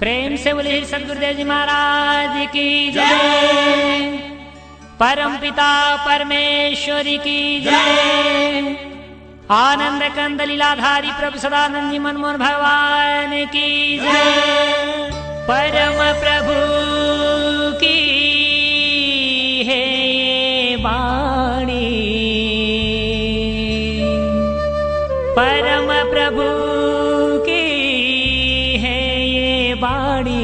प्रेम से बोले सदगुरुदेव जी महाराज की जय। परम पिता परमेश्वरी की जय। आनंद कंद लीलाधारी प्रभु सदानंद जी मनमोहन भगवान की जय। परम प्रभु की है ये वाणी, परम प्रभु की है ये वाणी।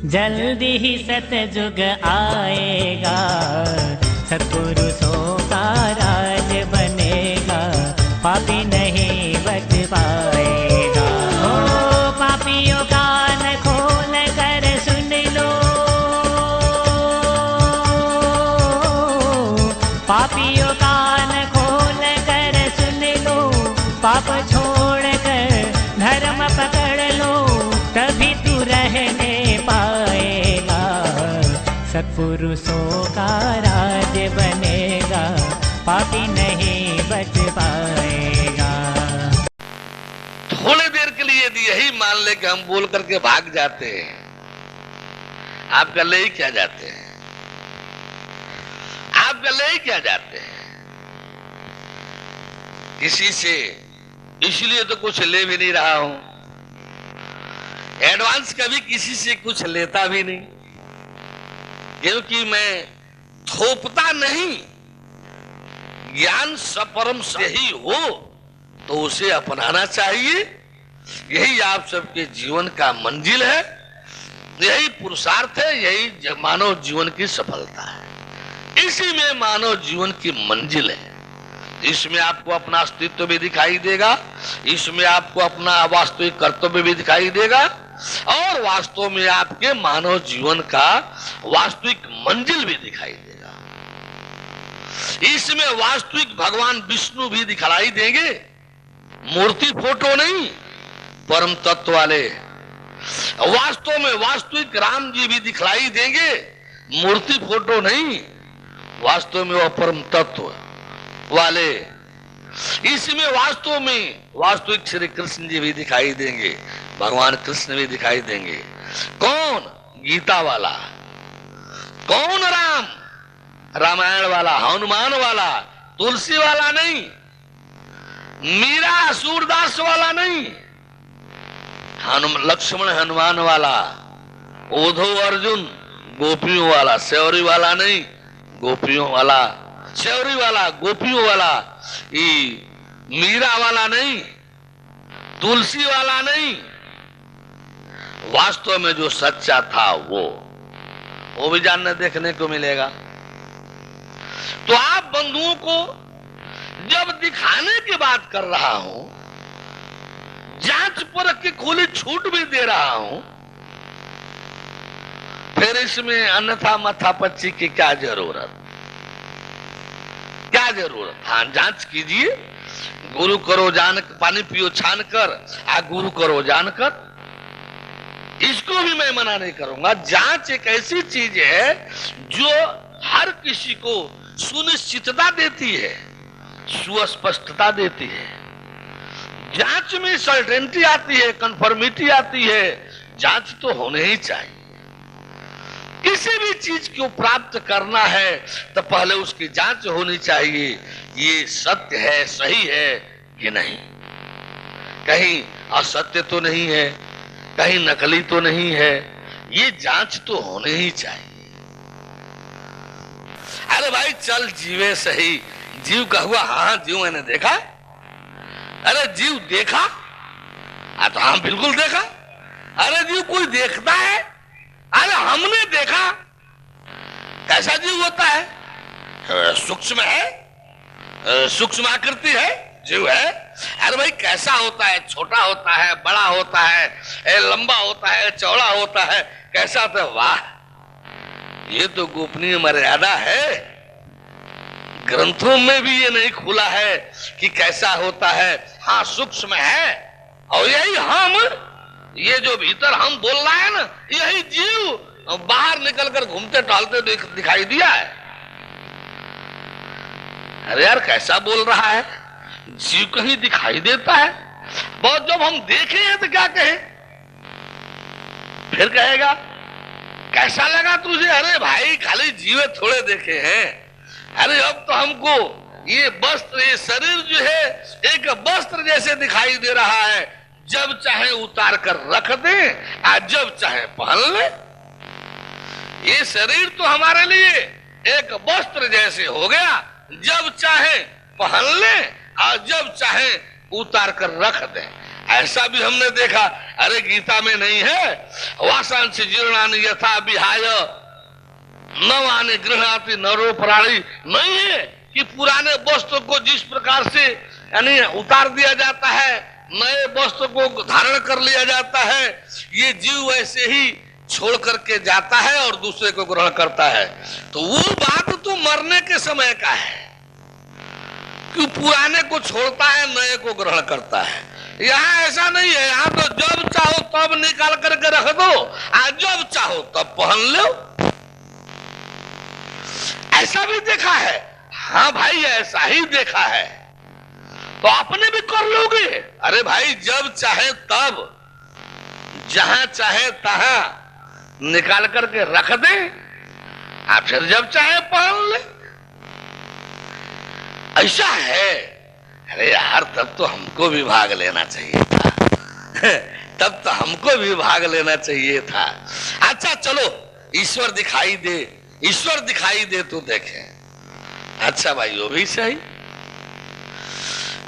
जल्दी ही सतयुग आएगा, सत्पुरुषों का राज बनेगा, पापी नहीं बच पाएगा। ओ पापियों कान खोल कर सुन लो, पापियों कान खोल कर सुन लो, पाप छोड़ कर धर्म पकड़ लो, तभी तू रहने पाएगा, सत्पुरुषों का राज बनेगा, पापी नहीं बच पाएगा। थोड़ी देर के लिए यदि यही मान ले कि हम बोल करके भाग जाते हैं, आप गले ही क्या जाते हैं, आप गले ही क्या जाते हैं किसी से। इसलिए तो कुछ ले भी नहीं रहा हूं, एडवांस कभी किसी से कुछ लेता भी नहीं, क्योंकि मैं थोपता नहीं। ज्ञान सपरम यही हो तो उसे अपनाना चाहिए। यही आप सबके जीवन का मंजिल है, यही पुरुषार्थ है, यही मानव जीवन की सफलता है। इसी में मानव जीवन की मंजिल है। इसमें आपको अपना अस्तित्व भी दिखाई देगा, इसमें आपको अपना वास्तविक कर्तव्य भी दिखाई देगा, और वास्तव में आपके मानव जीवन का वास्तविक मंजिल भी दिखाई देगा। इसमें वास्तविक भगवान विष्णु भी दिखाई देंगे, मूर्ति फोटो नहीं, परम तत्व वाले। वास्तव में वास्तविक राम जी भी दिखलाई देंगे, मूर्ति फोटो नहीं, वास्तव में वह परम तत्व वाले। इसमें वास्तव में वास्तविक श्री कृष्ण जी भी दिखाई देंगे, भगवान कृष्ण भी दिखाई देंगे। कौन? गीता वाला। कौन? राम, रामायण वाला, हनुमान वाला, तुलसी वाला नहीं, मीरा सूरदास वाला नहीं, लक्ष्मण हनुमान वाला, उद्धव अर्जुन गोपियों वाला, सेवरी वाला नहीं, गोपियों वाला, सेवरी वाला, गोपियों वाला, मीरा वाला नहीं, तुलसी वाला नहीं। वास्तव में जो सच्चा था वो भी जानने देखने को मिलेगा। तो आप बंधुओं को जब दिखाने की बात कर रहा हूं, जांच परख की खुली छूट भी दे रहा हूं, फिर इसमें अन्यथा माथापच्ची की क्या जरूरत, क्या जरूरत। हाँ, जांच कीजिए, गुरु करो जान, पानी पियो छान कर, गुरु करो जानकर। इसको भी मैं मना नहीं करूंगा। जांच एक ऐसी चीज है जो हर किसी को सुनिश्चितता देती है, सुस्पष्टता देती है। जांच में सर्टेनिटी आती है, कंफर्मिटी आती है। जांच तो होने ही चाहिए। किसी भी चीज को प्राप्त करना है तो पहले उसकी जांच होनी चाहिए, ये सत्य है, सही है कि नहीं, कहीं असत्य तो नहीं है, कहीं नकली तो नहीं है। ये जांच तो होने ही चाहिए। अरे भाई चल जीवे सही, जीव का हुआ, हाँ जीव मैंने देखा। अरे जीव देखा? तो हाँ बिल्कुल देखा। अरे जीव कोई देखता है? अरे हमने देखा। कैसा जीव होता है? सूक्ष्म है, सूक्ष्म आकृति है, जीव है। अरे भाई कैसा होता है? छोटा होता है, बड़ा होता है, लंबा होता है, चौड़ा होता है, कैसा होता है? वाह, ये तो गोपनीय मर्यादा है। ग्रंथों में भी ये नहीं खुला है कि कैसा होता है। हाँ सूक्ष्म है, और यही हम, ये जो भीतर हम बोल रहा है ना, यही जीव बाहर निकलकर घूमते टहलते दिखाई दिया है। अरे यार कैसा बोल रहा है, जीव कहीं दिखाई देता है? बहुत जब हम देखे हैं तो क्या कहें, फिर कहेगा कैसा लगा तुझे? अरे भाई खाली जीवे थोड़े देखे हैं, अरे अब तो हमको ये वस्त्र, ये शरीर जो है एक वस्त्र जैसे दिखाई दे रहा है, जब चाहे उतार कर रख दे और जब चाहे पहन ले। ये शरीर तो हमारे लिए एक वस्त्र जैसे हो गया, जब चाहे पहन ले और जब चाहे उतार कर रख दे। ऐसा भी हमने देखा, अरे गीता में नहीं है, वासांसी जीर्णानि यथा विहाय नवानि गृह्णाति नरो प्राणी, नहीं है कि पुराने वस्त्र को जिस प्रकार से यानी उतार दिया जाता है, नए वस्त्र को धारण कर लिया जाता है, ये जीव वैसे ही छोड़ करके जाता है और दूसरे को ग्रहण करता है। तो वो बात तो मरने के समय का है कि पुराने को छोड़ता है, नए को ग्रहण करता है। यहाँ ऐसा नहीं है, यहाँ तो जब चाहो तब निकाल करके रख दो और जब चाहो तब पहन लो। ऐसा भी देखा है, हाँ भाई ऐसा ही देखा है, तो आपने भी कर लोगे। अरे भाई जब चाहे तब, जहां चाहे तहां निकाल करके रख दे, आप फिर जब चाहे पहन ले। ऐसा है। अरे यार तब तो हमको भी भाग लेना चाहिए था तब तो हमको भी भाग लेना चाहिए था। अच्छा चलो, ईश्वर दिखाई दे, ईश्वर दिखाई दे तो देखें। अच्छा भाई वो भी सही,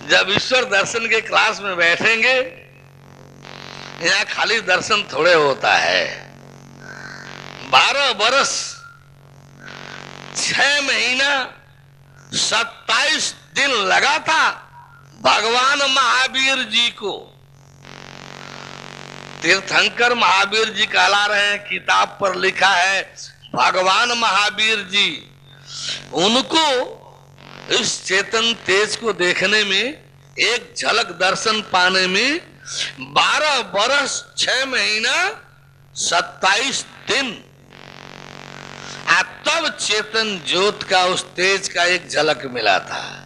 जब ईश्वर दर्शन के क्लास में बैठेंगे, यहाँ खाली दर्शन थोड़े होता है। 12 बरस 6 महीना 27 दिन लगा था भगवान महावीर जी को। तीर्थंकर महावीर जी कहला रहे हैं, किताब पर लिखा है भगवान महावीर जी। उनको इस चेतन तेज को देखने में, एक झलक दर्शन पाने में 12 बरस 6 महीना 27 दिन, तब चेतन ज्योत का उस तेज का एक झलक मिला था।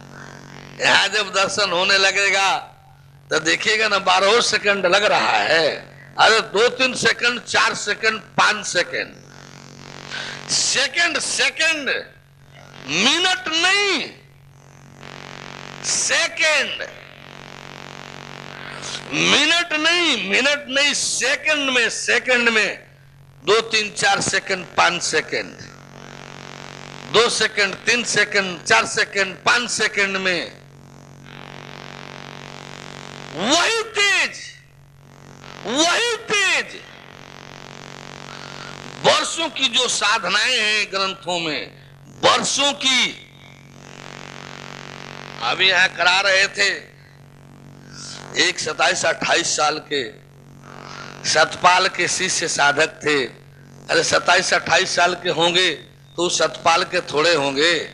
यहां जब दर्शन होने लगेगा तो देखिएगा ना, 12 सेकंड लग रहा है। अरे 2-3 second, 4 second, 5 second, second minute नहीं, सेकंड, मिनट नहीं, सेकंड में 2, 3, 4 second, 5 second, 2 second, 3 second, 4 second, 5 second में वही तेज वर्षों की जो साधनाएं हैं ग्रंथों में, वर्षों की। अभी यहां करा रहे थे, एक 27-28 साल के सतपाल के शिष्य साधक थे। अरे 27-28 साल के होंगे तो सतपाल के थोड़े होंगे,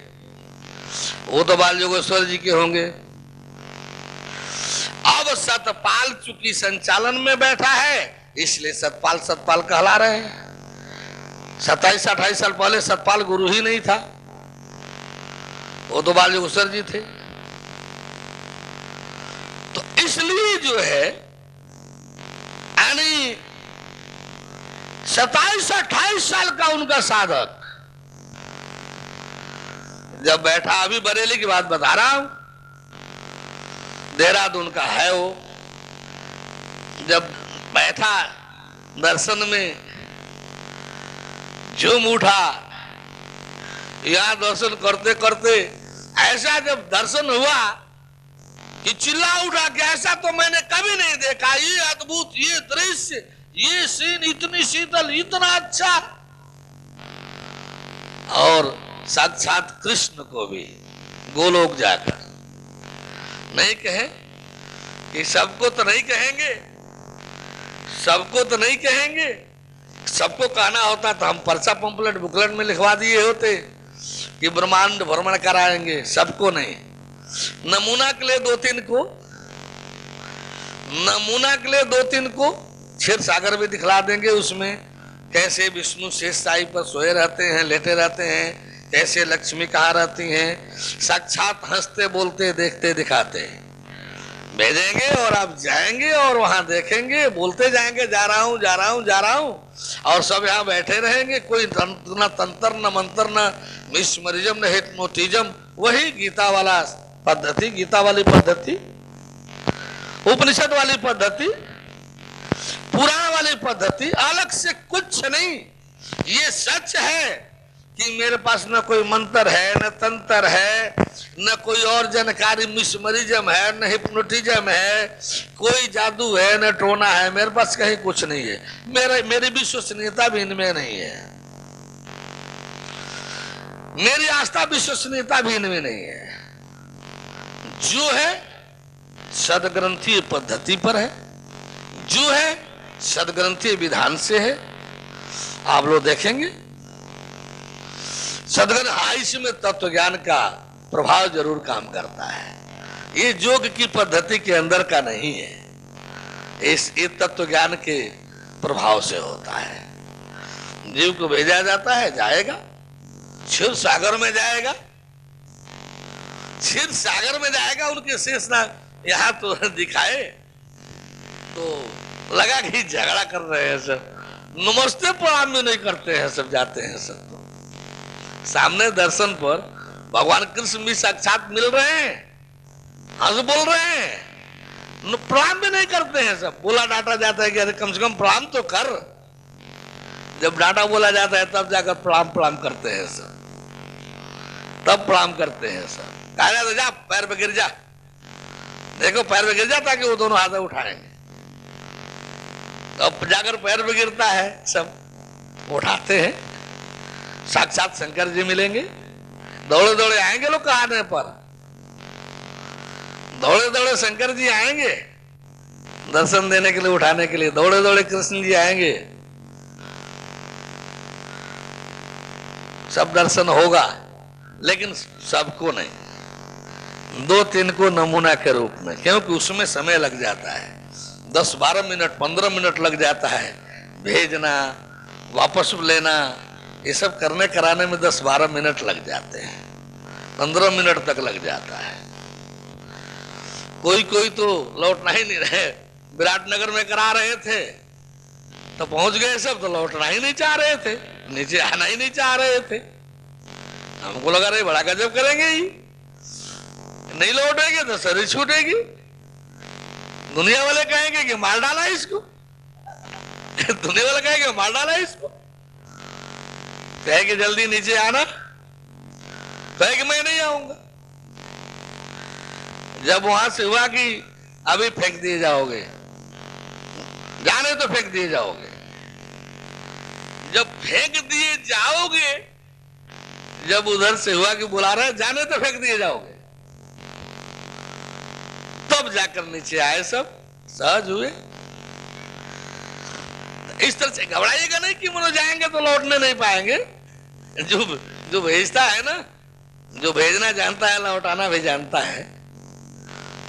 वो तो बाल योगेश्वर जी के होंगे। अब सतपाल चूंकि संचालन में बैठा है, इसलिए सतपाल कहला रहे हैं। 27-28 साल पहले सतपाल गुरु ही नहीं था, वो तो बाल योगेश्वर जी थे। तो इसलिए जो है यानी 27-28 साल का उनका साधक जब बैठा, अभी बरेली की बात बता रहा हूं, देहरादून का है वो, जब बैठा दर्शन में झूम उठा। यहां दर्शन करते करते ऐसा जब दर्शन हुआ कि चिल्ला उठा कि ऐसा तो मैंने कभी नहीं देखा, ये अद्भुत, ये दृश्य, ये सीन, इतनी शीतल, इतना अच्छा। और साक्षात कृष्ण को भी गोलोक जाकर नहीं कहे कि सबको तो नहीं कहेंगे, सबको तो नहीं कहेंगे, सबको कहना होता तो हम पर्चा पंपलेट बुकलेट में लिखवा दिए होते कि ब्रह्मांड भ्रमण कराएंगे, सबको नहीं। नमूना के लिए 2-3 को क्षीर सागर भी दिखला देंगे, उसमें कैसे विष्णु शेष साई पर सोए रहते हैं, लेटे रहते हैं, कैसे लक्ष्मी कहाँ रहती हैं, साक्षात हंसते बोलते देखते दिखाते हैं। भेजेंगे और आप जाएंगे और वहां देखेंगे, बोलते जाएंगे जा रहा हूं जा रहा हूं जा रहा हूं, और सब यहाँ बैठे रहेंगे। कोई न तंत्र न मंत्र न मिस्मरिज्म न हिप्नोटिज्म, वही गीता वाला पद्धति, गीता वाली पद्धति, उपनिषद वाली पद्धति, पुराण वाली पद्धति, अलग से कुछ नहीं। ये सच है कि मेरे पास न कोई मंत्र है, न तंत्र है, न कोई और जानकारी, मिस्मरिज्म है, न हिप्नोटिज्म है, कोई जादू है, न टोना है, मेरे पास कहीं कुछ नहीं है। मेरी विश्वसनीयता भी इनमें नहीं है, मेरी आस्था विश्वसनीयता भी इनमें नहीं है। जो है सदग्रंथीय पद्धति पर है, जो है सदग्रंथीय विधान से है। आप लोग देखेंगे सदग्रंथ, इसमें तत्व ज्ञान का प्रभाव जरूर काम करता है। ये योग की पद्धति के अंदर का नहीं है, ये तत्व ज्ञान के प्रभाव से होता है। जीव को भेजा जाता है, जाएगा क्षीर सागर में जाएगा, क्षीर सागर में जाएगा। उनके शेष ना यहाँ तो दिखाए तो लगा कि झगड़ा कर रहे हैं सब, नमस्ते प्रणाम भी नहीं करते हैं, सब जाते हैं सब। तो सामने दर्शन पर भगवान कृष्ण भी साक्षात मिल रहे हैं, हंस बोल रहे हैं, प्रणाम भी नहीं करते हैं सब। बोला डांटा जाता है कि अरे कम से कम प्रणाम तो कर। जब डांटा बोला जाता है तब जाकर प्रणाम प्रणाम करते हैं सब, तब प्रणाम करते हैं सब। कहा जाता है जा पैर पे गिर जा, देखो पैर पे गिर जा, ताकि वो दोनों हाथ उठाएंगे। अब जाकर पैर पे गिरता है, सब उठाते हैं। साक्षात शंकर जी मिलेंगे, दौड़े दौड़े आएंगे लोग कहने पर, दौड़े दौड़े शंकर जी आएंगे दर्शन देने के लिए, उठाने के लिए दौड़े दौड़े कृष्ण जी आएंगे। सब दर्शन होगा, लेकिन सबको नहीं, 2-3 को नमूना के रूप में, क्योंकि उसमें समय लग जाता है, 10-12 मिनट 15 मिनट लग जाता है। भेजना, वापस लेना, ये सब करने कराने में 10-12 मिनट लग जाते हैं, 15 मिनट तक लग जाता है। कोई कोई तो लौटना ही नहीं रहे, विराटनगर में करा रहे थे तो पहुंच गए सब, तो लौटना ही नहीं चाह रहे थे, नीचे आना ही नहीं चाह रहे थे। हमको लगा रहे बड़ा गजब करेंगे ही, नहीं लौटेंगे तो शरीर छूटेगी, दुनिया वाले कहेंगे कि मार डाला इसको, दुनिया वाले कहेंगे मार डाला इसको। कहे कि जल्दी नीचे आना, कहे कि मैं नहीं आऊंगा। जब वहां से हुआ कि अभी फेंक दिए जाओगे, जाने तो फेंक दिए जाओगे, जब फेंक दिए जाओगे, जब उधर से हुआ कि बुला रहे जाने तो फेंक दिए जाओगे, तब जाकर नीचे आए सब, सहज हुए। इस तरह से घबराइएगा नहीं कि मनो जाएंगे तो लौटने नहीं पाएंगे। जो भेजता है ना, जो भेजना जानता है लौटाना भी जानता है,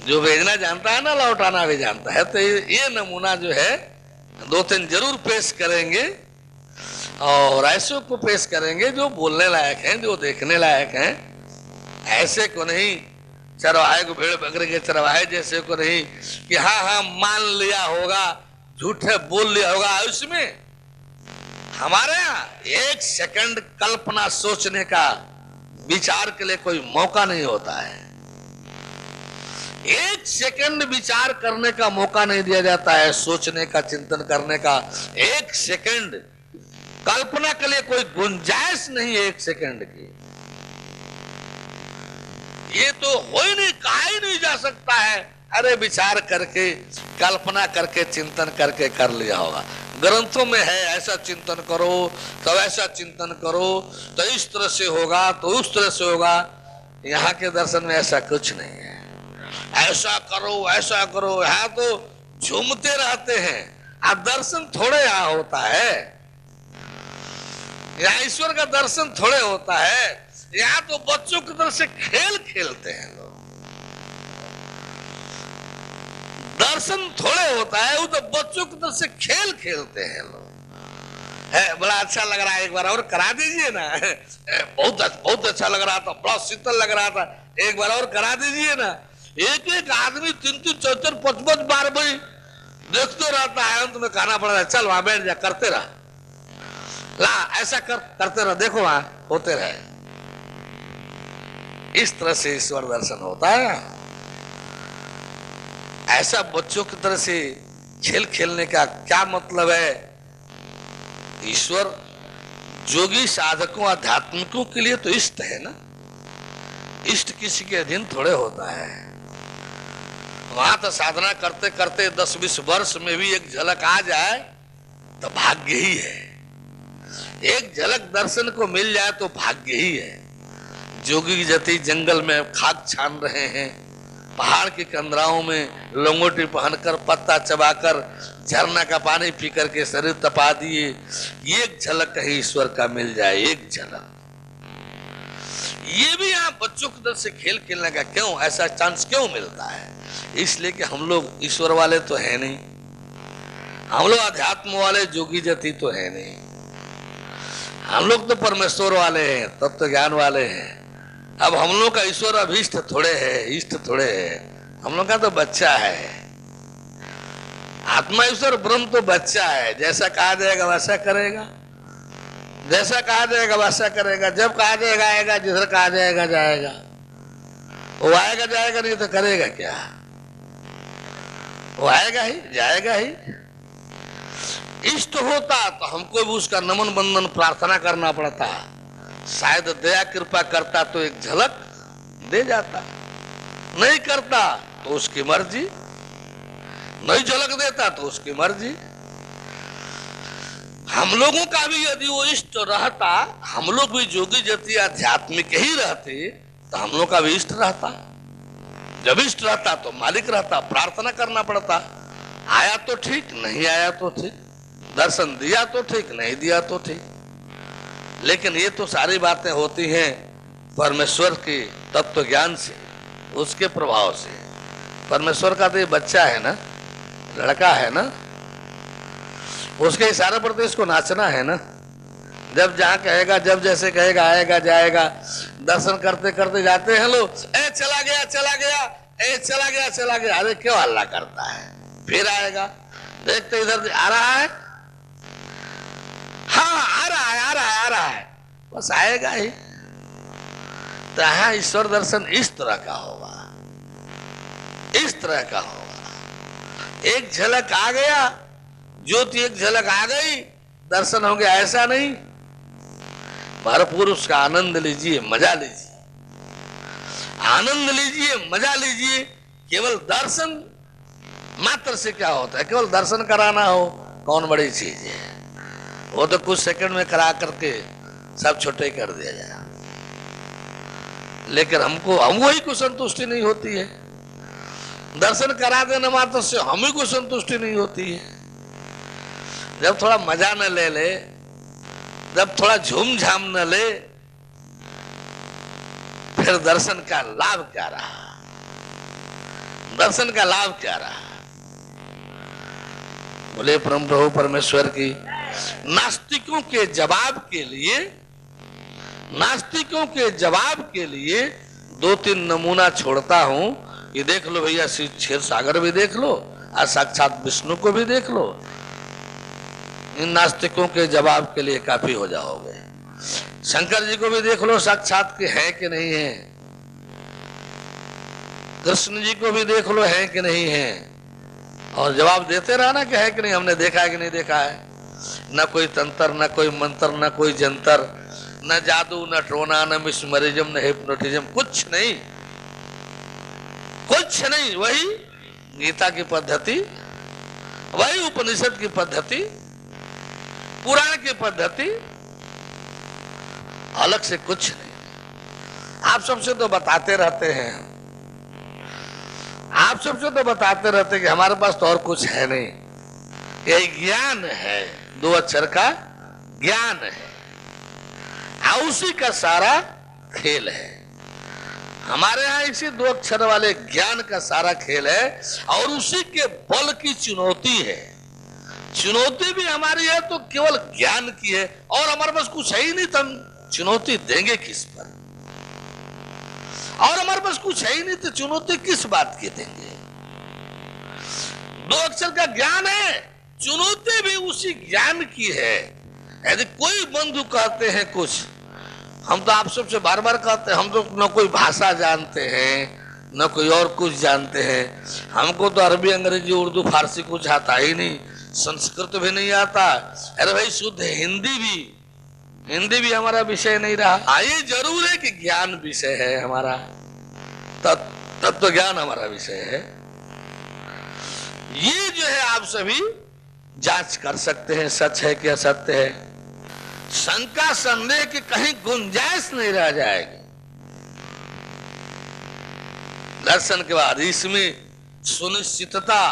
जो भेजना जानता है ना लौटाना भी जानता है। तो ये नमूना जो है 2-3 जरूर पेश करेंगे, और ऐसे को पेश करेंगे जो बोलने लायक हैं, जो देखने लायक हैं। ऐसे को नहीं, चरवाहे को भेड़ बकरे के चरवाहे जैसे को नहीं कि हाँ हाँ मान लिया होगा, झूठे बोल लिया होगा। उसमें हमारे यहाँ 1 सेकंड कल्पना सोचने का, विचार के लिए कोई मौका नहीं होता है। 1 सेकंड विचार करने का मौका नहीं दिया जाता है, सोचने का, चिंतन करने का। 1 सेकंड कल्पना के लिए कोई गुंजाइश नहीं है 1 सेकंड की। ये तो हो ही नहीं, कहा ही नहीं जा सकता है अरे विचार करके, कल्पना करके, चिंतन करके कर लिया होगा। ग्रंथों में है ऐसा चिंतन करो, तो ऐसा चिंतन करो, तो इस तरह से होगा, तो उस तरह से होगा। यहाँ के दर्शन में ऐसा कुछ नहीं है। ऐसा करो, ऐसा करो, यहाँ तो झूमते रहते हैं। अब दर्शन थोड़े यहाँ होता है, यहाँ ईश्वर का दर्शन थोड़े होता है। यहाँ तो बच्चों की तरह से खेल खेलते हैं लोग, दर्शन थोड़े होता है, वो तो बच्चों की तरह से खेल खेलते हैं लोग। है बड़ा अच्छा लग रहा है, एक बार और करा दीजिए ना। बहुत अच्छा लग रहा था, बड़ा शीतल लग रहा था, एक बार और करा दीजिए ना। एक एक आदमी 3-3, 4-4, 5-5 बार भाई देखते रहता है। अंत में कहना पड़ता है चल वहां बैठ जा, करते रह, ला ऐसा करते रह, देखो वहां होते रहे। इस तरह से ईश्वर दर्शन होता है। ऐसा बच्चों की तरह से खेल खेलने का क्या मतलब है? ईश्वर जोगी साधकों आध्यात्मिकों के लिए तो इष्ट है ना। इष्ट किसी के अधीन थोड़े होता है। वहां तो साधना करते करते 10-20 वर्ष में भी एक झलक आ जाए तो भाग्य ही है। एक झलक दर्शन को मिल जाए तो भाग्य ही है। जोगी की जति जंगल में खाक छान रहे हैं, पहाड़ की कंदराओं में लंगोटी पहनकर, पत्ता चबाकर, झरना का पानी पी करके शरीर तपा दिए। एक झलक कहीं ईश्वर का मिल जाए, एक झलक। ये भी यहाँ बच्चों की तरफ से खेल खेलने का क्यों ऐसा चांस क्यों मिलता है? इसलिए कि हम लोग ईश्वर वाले तो है नहीं, हम लोग अध्यात्म वाले जोगी जति तो है नहीं, हम लोग तो परमेश्वर वाले हैं, तत्व ज्ञान वाले हैं। अब हम लोग का ईश्वर अभिष्ट थोड़े है, इष्ट थोड़े है, हम लोग का तो बच्चा है। आत्मा ईश्वर ब्रह्म तो बच्चा है। जैसा कहा जाएगा वैसा करेगा, जैसा कहा जाएगा वैसा करेगा, जब कहा जाएगा आएगा, जिधर कहा जाएगा जाएगा। वो आएगा जाएगा नहीं तो करेगा क्या? वो आएगा ही जाएगा ही। इष्ट होता तो हमको भी उसका नमन बंदन प्रार्थना करना पड़ता। शायद दया कृपा करता तो एक झलक दे जाता, नहीं करता तो उसकी मर्जी, नहीं झलक देता तो उसकी मर्जी। हम लोगों का भी यदि वो इष्ट रहता, हम लोग भी जोगी जति आध्यात्मिक ही रहते तो हम लोग का भी इष्ट रहता। जब इष्ट रहता तो मालिक रहता, प्रार्थना करना पड़ता। आया तो ठीक, नहीं आया तो ठीक, दर्शन दिया तो ठीक, नहीं दिया तो ठीक। लेकिन ये तो सारी बातें होती हैं परमेश्वर के तत्व ज्ञान से, उसके प्रभाव से। परमेश्वर का तो ये बच्चा है ना, लड़का है ना, उसके इशारे पर तो इसको नाचना है ना। जब जहां कहेगा, जब जैसे कहेगा आएगा जाएगा। दर्शन करते करते जाते हैं लोग, ए चला गया चला गया, ए चला गया चला गया। अरे क्यों हल्ला करता है? फिर आएगा, देखते इधर आ रहा है, हाँ आ रहा है आ रहा है आ रहा है, बस आएगा ही। तो यहाँ ईश्वर दर्शन इस तरह का होगा, इस तरह का होगा। एक झलक आ गया, ज्योति एक झलक आ गई, दर्शन हो गया, ऐसा नहीं। भरपूर उसका आनंद लीजिए, मजा लीजिए, आनंद लीजिए, मजा लीजिए। केवल दर्शन मात्र से क्या होता है? केवल दर्शन कराना हो कौन बड़ी चीज है? वो तो कुछ सेकंड में करा करके सब छोटे कर दिया जाए। लेकिन हमको ही को संतुष्टि नहीं होती है। दर्शन करा देने मात्र से हमें को संतुष्टि नहीं होती है। जब थोड़ा मजा न ले ले, जब थोड़ा झूम झाम न ले, फिर दर्शन का लाभ क्या रहा? दर्शन का लाभ क्या रहा? बोले परम प्रभु परमेश्वर की। नास्तिकों के जवाब के लिए, नास्तिकों के जवाब के लिए 2-3 नमूना छोड़ता हूं। ये देख लो भैया, श्री क्षीर सागर भी देख लो और साक्षात विष्णु को भी देख लो। इन नास्तिकों के जवाब के लिए काफी हो जाओगे। शंकर जी को भी देख लो, साक्षात के हैं कि नहीं है। कृष्ण जी को भी देख लो, हैं कि नहीं है, और जवाब देते रहना कि है कि नहीं, हमने देखा है कि नहीं देखा है। न कोई तंत्र, न कोई मंत्र, न कोई जंतर, न जादू, न टोना, न मिसमरिज्म, न हिप्नोटिज्म, कुछ नहीं, कुछ नहीं। वही गीता की पद्धति, वही उपनिषद की पद्धति, पुराण की पद्धति, अलग से कुछ नहीं। आप सबसे तो बताते रहते हैं, आप सबसे तो बताते रहते कि हमारे पास तो और कुछ है नहीं, यही ज्ञान है, 2 अक्षर का ज्ञान है, उसी का सारा खेल है। हमारे यहाँ इसी 2 अक्षर वाले ज्ञान का सारा खेल है, और उसी के बल की चुनौती है। चुनौती भी हमारी है तो केवल ज्ञान की है, और हमारे पास कुछ है ही नहीं, तो हम चुनौती देंगे किस पर? और हमारे पास कुछ है ही नहीं, तो चुनौती किस बात की देंगे? 2 अक्षर का ज्ञान है, चुनौती भी उसी ज्ञान की है। यदि कोई बंधु कहते हैं कुछ, हम तो आप सबसे बार बार कहते हैं, हम तो न कोई भाषा जानते हैं न कोई और कुछ जानते हैं। हमको तो अरबी, अंग्रेजी, उर्दू, फारसी कुछ आता ही नहीं, संस्कृत भी नहीं आता। अरे भाई शुद्ध हिंदी भी हमारा विषय नहीं रहा। ये जरूर है कि ज्ञान विषय है हमारा, तत्व ज्ञान हमारा विषय है। ये जो है आप सभी जांच कर सकते हैं, सच है कि असत्य है। शंका संदेह की कहीं गुंजाइश नहीं रह जाएगी। दर्शन के बाद इसमें सुनिश्चितता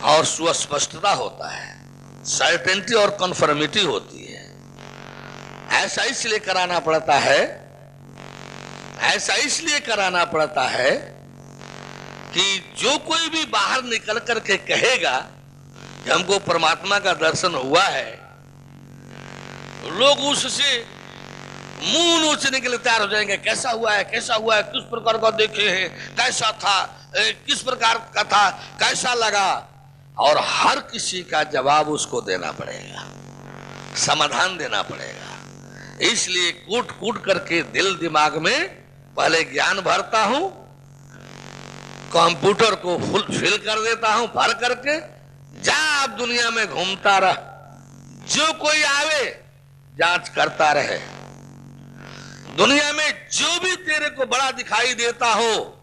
और सुस्पष्टता होता है, सर्टेनिटी और कन्फर्मिटी होती है। ऐसा इसलिए कराना पड़ता है कि जो कोई भी बाहर निकल करके कहेगा कि हमको परमात्मा का दर्शन हुआ है, लोग उससे मुंह नोचने के लिए तैयार हो जाएंगे। कैसा हुआ है, किस प्रकार का देखे हैं, कैसा था, किस प्रकार का था, कैसा लगा, और हर किसी का जवाब उसको देना पड़ेगा, समाधान देना पड़ेगा। इसलिए कूट करके दिल दिमाग में पहले ज्ञान भरता हूं, कंप्यूटर को फिल कर देता हूं, भर करके जा आप दुनिया में घूमता रह, जो कोई आवे जांच करता रहे। दुनिया में जो भी तेरे को बड़ा दिखाई देता हो,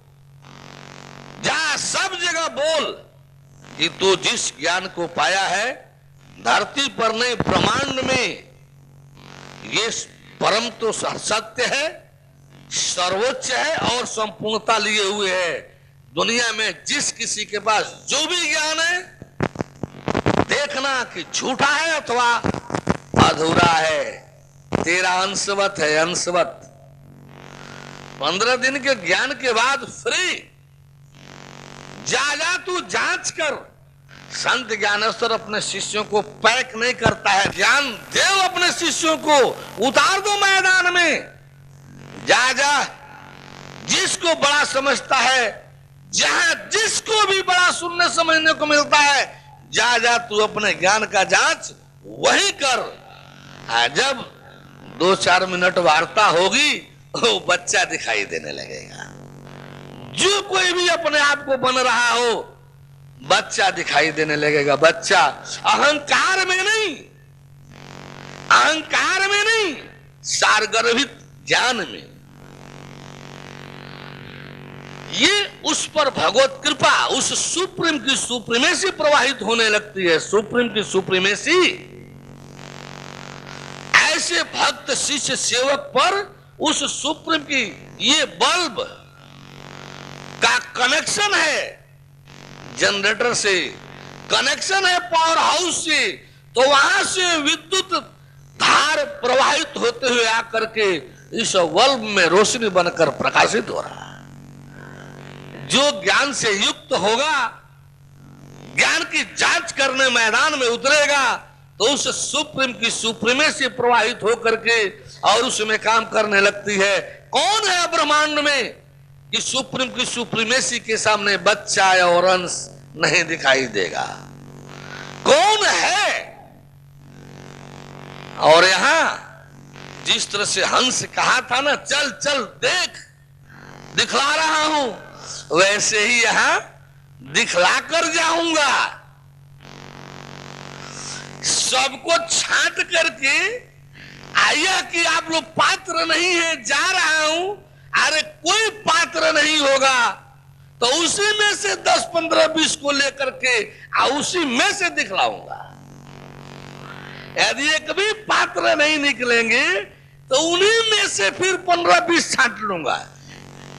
जा सब जगह बोल कि तू जिस ज्ञान को पाया है, धरती पर नहीं ब्रह्मांड में, ये परम तो सत्य है, सर्वोच्च है और संपूर्णता लिए हुए है। दुनिया में जिस किसी के पास जो भी ज्ञान है, देखना कि झूठा है अथवा अधूरा है, तेरा अंशवत है, अंशवत। 15 दिन के ज्ञान के बाद फ्री जा तू जांच कर। संत ज्ञानेश्वर अपने शिष्यों को पैक नहीं करता है, ज्ञान देव अपने शिष्यों को, उतार दो मैदान में, जा जिसको बड़ा समझता है, जहां जिसको भी बड़ा सुनने समझने को मिलता है, जा तू अपने ज्ञान का जांच वही कर। जब 2-4 मिनट वार्ता होगी, वो बच्चा दिखाई देने लगेगा। जो कोई भी अपने आप को बन रहा हो, बच्चा दिखाई देने लगेगा। बच्चा अहंकार में नहीं, सारगर्भित ज्ञान में। ये उस पर भगवत कृपा, उस सुप्रीम की सुप्रीमेसी प्रवाहित होने लगती है। सुप्रीम की सुप्रीमेसी ऐसे भक्त शिष्य सेवक पर उस सुप्रीम की ये बल्ब का कनेक्शन है, जनरेटर से कनेक्शन है, पावर हाउस से, तो वहां से विद्युत धार प्रवाहित होते हुए आकर के इस बल्ब में रोशनी बनकर प्रकाशित हो रहा है। जो ज्ञान से युक्त होगा, ज्ञान की जांच करने मैदान में उतरेगा, तो उस सुप्रीम की सुप्रीमेसी प्रवाहित होकर के और उसमें काम करने लगती है। कौन है ब्रह्मांड में कि सुप्रीम की सुप्रीमेसी के सामने बच्चा और अंश नहीं दिखाई देगा? कौन है? और यहां जिस तरह से हंस कहा था ना, चल चल देख, दिखला रहा हूं, वैसे ही यहां दिखला कर जाऊंगा। सबको छांट करके आया कि आप लोग पात्र नहीं है, जा रहा हूं। अरे कोई पात्र नहीं होगा तो उसी में से 10, 15, 20 को लेकर के उसी में से दिखलाऊंगा। यदि एक भी पात्र नहीं निकलेंगे तो उन्हीं में से फिर 15, 20 छांट लूंगा।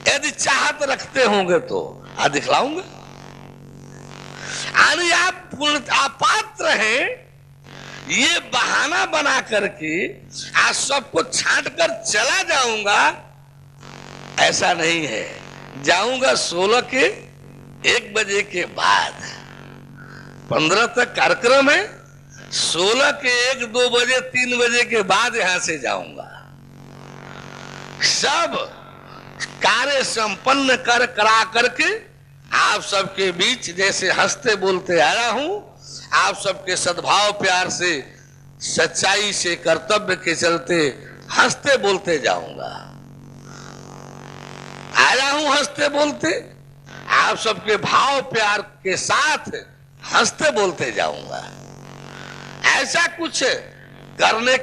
यदि चाहत रखते होंगे तो दिखलाऊंगा। यानी आप पात्र हैं, ये बहाना बना करके आज सबको छांट कर चला जाऊंगा, ऐसा नहीं है। जाऊंगा 16 के 1 बजे के बाद, 15 तक कार्यक्रम है, 16 के 1, 2 बजे, 3 बजे के बाद यहां से जाऊंगा। सब कार्य संपन्न कर करा करके आप सबके बीच जैसे हंसते बोलते आया हूं, आप सबके सद्भाव प्यार से, सच्चाई से, कर्तव्य के चलते हंसते बोलते जाऊंगा। आया हूं हंसते बोलते, आप सबके भाव प्यार के साथ हंसते बोलते जाऊंगा। ऐसा कुछ करने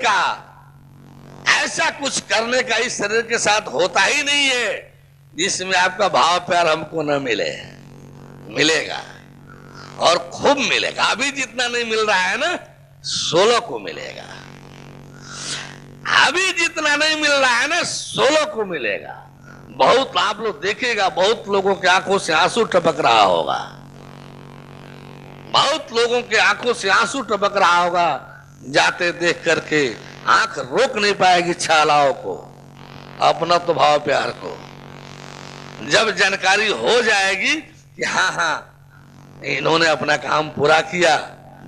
का इस शरीर के साथ होता ही नहीं है जिसमें आपका भाव प्यार हमको न मिले। मिलेगा और खूब मिलेगा। अभी जितना नहीं मिल रहा है ना, 16 को मिलेगा। अभी जितना नहीं मिल रहा है ना, 16 को मिलेगा। बहुत आप लोग देखिएगा, बहुत लोगों के आंखों से आंसू टपक रहा होगा। बहुत लोगों के आंखों से आंसू टपक रहा होगा। जाते देख करके आंख रोक नहीं पाएगी छालाओं को, अपना तो भाव प्यार को। जब जानकारी हो जाएगी कि हाँ इन्होंने अपना काम पूरा किया,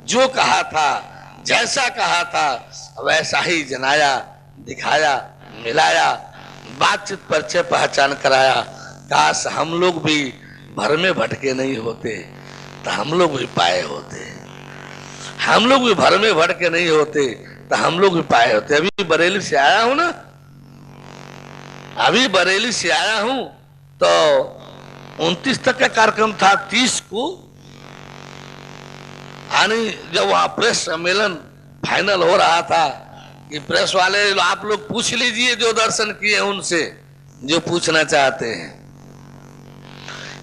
जो कहा था, जैसा कहा था वैसा ही जनाया, दिखाया, मिलाया, बातचीत परिचय पहचान कराया। काश हम लोग भी भर में भटके नहीं होते तो हम लोग भी पाए होते। हम लोग भी भर में भटके नहीं होते तो हम लोग भी पाए होते। अभी बरेली से आया हूं ना, अभी बरेली से आया हूं तो 29 तक का कार्यक्रम था। 30 को यानी जब वहां प्रेस सम्मेलन फाइनल हो रहा था कि प्रेस वाले आप लोग पूछ लीजिए जो दर्शन किए उनसे, जो पूछना चाहते हैं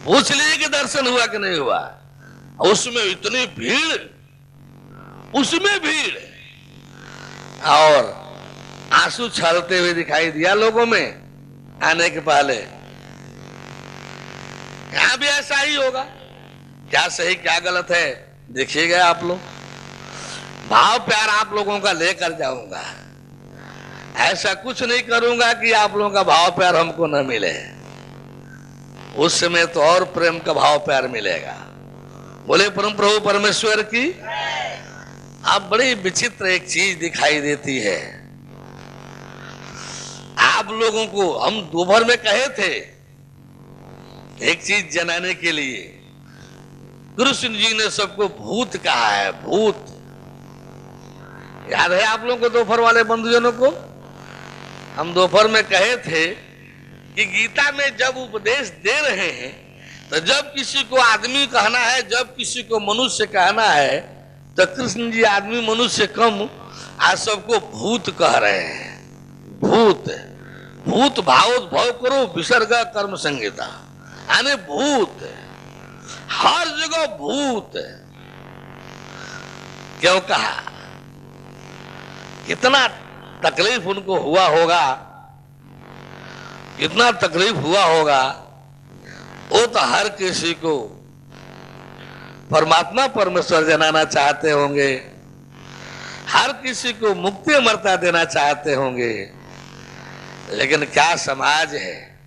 पूछ लीजिए कि दर्शन हुआ कि नहीं हुआ। उसमें इतनी भीड़, उसमें भीड़, और आंसू छलते हुए दिखाई दिया लोगों में आने के पहले। यहां भी ऐसा ही होगा। क्या सही क्या गलत है देखिएगा आप लोग। भाव प्यार आप लोगों का लेकर जाऊंगा। ऐसा कुछ नहीं करूंगा कि आप लोगों का भाव प्यार हमको न मिले। उस समय तो और प्रेम का भाव प्यार मिलेगा। बोले परम प्रभु परमेश्वर की। अब बड़ी विचित्र एक चीज दिखाई देती है। आप लोगों को हम दोपहर में कहे थे एक चीज जनाने के लिए। कृष्ण जी ने सबको भूत कहा है। भूत याद है आप लोगों को, दोपहर वाले बंधुजनों को? हम दोपहर में कहे थे कि गीता में जब उपदेश दे रहे हैं तो जब किसी को आदमी कहना है, जब किसी को मनुष्य कहना है, तो कृष्ण जी आदमी मनुष्य कम आज सबको भूत कह रहे हैं। भूत, भूत भावोद्भव करो विसर्ग कर्म संहिता, यानी भूत, हर जगह भूत। क्यों कहा? कितना तकलीफ उनको हुआ होगा, कितना तकलीफ हुआ होगा। वो तो हर किसी को परमात्मा परमेश्वर जनाना चाहते होंगे, हर किसी को मुक्ति अमरता देना चाहते होंगे। लेकिन क्या समाज है,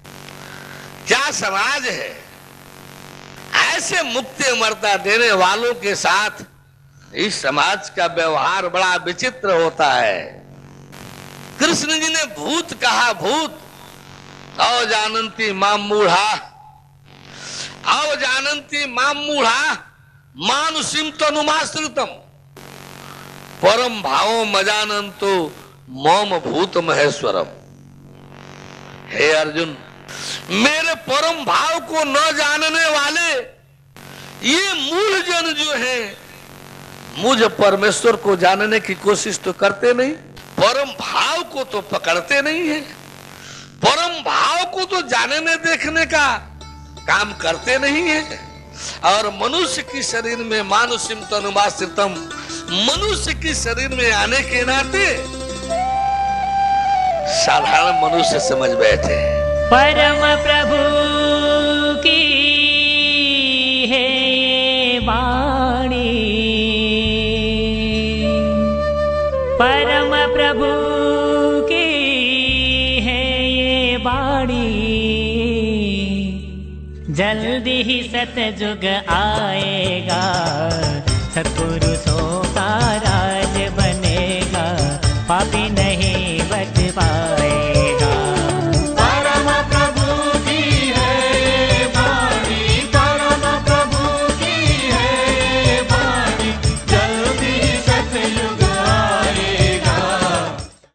क्या समाज है। ऐसे मुक्ति अमरता देने वालों के साथ इस समाज का व्यवहार बड़ा विचित्र होता है। कृष्ण जी ने भूत कहा। भूत अवजानन्ति माम मूढ़ा, अवजानन्ति माम मूढ़ा मानुषिम तनुमाश्रितम परम भावो मजानन्तो मम भूत महेश्वरम। हे अर्जुन, मेरे परम भाव को न जानने वाले ये मूढ़ जन जो हैं, मुझे परमेश्वर को जानने की कोशिश तो करते नहीं, परम भाव को तो पकड़ते नहीं है, परम भाव को तो जानने देखने का काम करते नहीं है। और मनुष्य की शरीर में मानुषिम तनुमाश्रितम, मनुष्य की शरीर में आने के नाते साधारण मनुष्य समझ बैठे। परम प्रभु की है वाणी, परम प्रभु की है ये वाणी। जल्दी ही सतयुग आएगा, सतपुरुषों